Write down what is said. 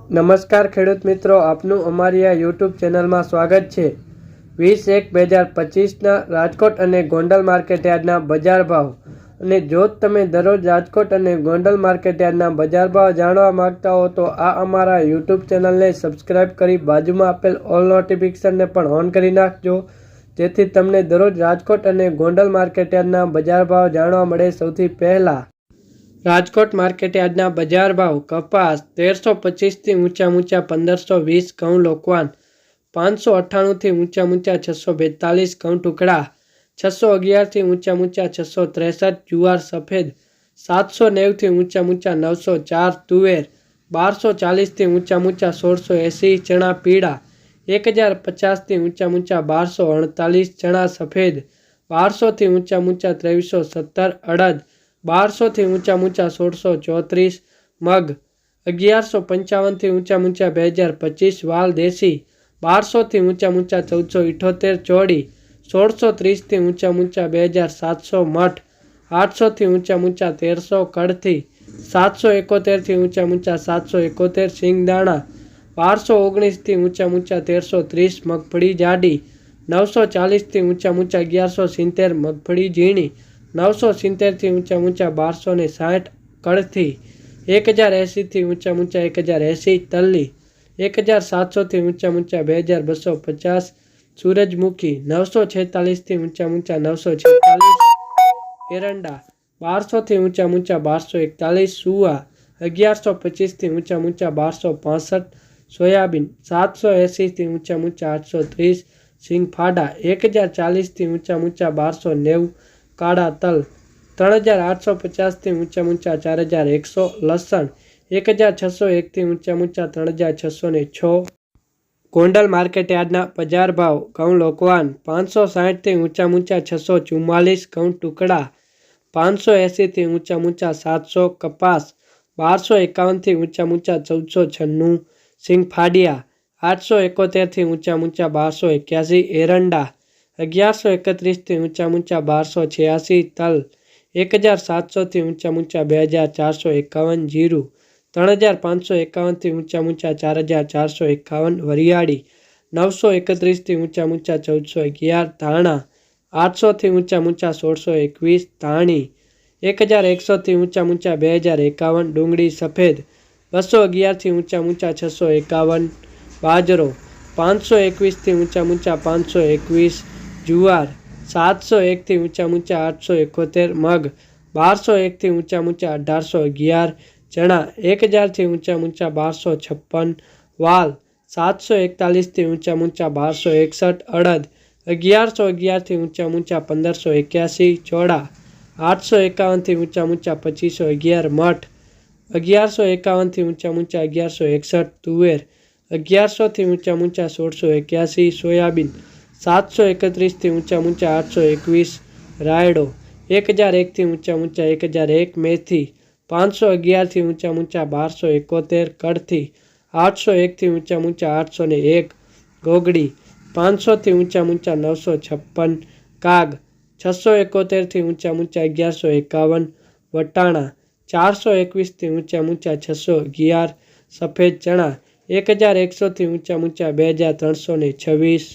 નમસ્કાર ખેડૂત મિત્રો, આપનું અમારી આ યુટ્યુબ ચેનલમાં સ્વાગત છે। 20/1/2025ના રાજકોટ અને ગોંડલ માર્કેટયાર્ડના બજાર ભાવ અને જો તમે દરરોજ રાજકોટ અને ગોંડલ માર્કેટયાર્ડના બજાર ભાવ જાણવા માંગતા હો તો આ અમારા યુટ્યુબ ચેનલને સબસ્ક્રાઇબ કરી બાજુમાં આપેલ ઓલ નોટિફિકેશનને પણ ઓન કરી નાખજો, જેથી તમને દરરોજ રાજકોટ અને ગોંડલ માર્કેટયાર્ડના બજાર ભાવ જાણવા મળે। સૌથી પહેલા રાજકોટ માર્કેટયાર્ડના બજાર ભાવ: કપાસ 1325 થી ઊંચા 1520, ઘઉં લોકવાન 598 થી ઊંચા 642, ઘઉં ટુકડા 611 થી ઊંચા 663, જુવાર સફેદ 790 થી ઊંચા 904, તુવેર 1240 થી ઊંચા 1680, ચણા પીળા 1050 થી ઊંચા 1248, ચણા સફેદ 1200 થી ઊંચા 2317, અડદ 1200 થી ઊંચા 1634, મગ 1155 થી ઊંચા 2025, વાલ દેશી 1200 થી ઊંચા 1478, ચોડી 1630 થી ઊંચા 2700, મઠ 800 થી ઊંચા 1300, કડથી 771 થી ઊંચા 771, સિંગદાણા 1219 થી ઊંચા 1330, મગફળી જાડી 940 થી ઊંચા 1170, મગફળી ઝીણી 970 થી ઊંચા 1260, કડથી 1080 થી ઊંચા 1080, તલ્લી 1700 થી ઊંચા 2250, સૂરજમુખી 946 થી ઊંચા 946, એરંડા 1200 થી ઊંચા 1241, સુવા 1125 થી ઊંચા 1265, સોયાબીન 780 થી ઊંચા 830, સિંગફાડા 1040 થી ઊંચા 1290, કાળા તલ 3850 થી ઊંચા 4100, લસણ 1601 થી ઊંચા 3606। ગોંડલ માર્કેટયાર્ડના બજાર ભાવ: ઘઉં લોકવાન 560 થી ઊંચા 644, ઘઉં ટુકડા 580 થી ઊંચા 700, કપાસ 1251 થી ઊંચા 1496, સિંગફાડિયા 871 થી ઊંચા 1281, એરંડા 1131 થી ઊંચા 1286, તલ 1700 થી ઊંચા 2451, જીરું 3551 થી ઊંચા 4451, વરિયાળી 931 થી ઊંચા 1411, ધાણા 800 થી ઊંચા 1621, ધાણી 1100 થી ઊંચા 2051, ડુંગળી સફેદ 211 થી ઊંચા 651, બાજરો 521 થી ઊંચા 521, જુવાર 701 થી ઊંચા 871, મગ 1201 થી ઊંચા 1811, ચણા 1000 થી ઊંચા 1256, વાલ 741 થી ઊંચા 1261, અડદ 1111 થી ઊંચા 1581, ચોળા 851 થી ઊંચા 2511, મઠ 1151 થી ઊંચા 1161, તુવેર 1100 થી ઊંચા 1681, સોયાબીન 731 થી ઊંચા 821, રાયડો 1001 થી ઊંચા 1001, મેથી 511 થી ઊંચા 1271, કડથી 801 થી ઊંચા 801, ગોગડી 500 થી ઊંચા 956, કાગ 671 થી ઊંચા 1151, વટાણા 421 થી ઊંચા 611, સફેદ ચણા 1100 થી ઊંચા 2326।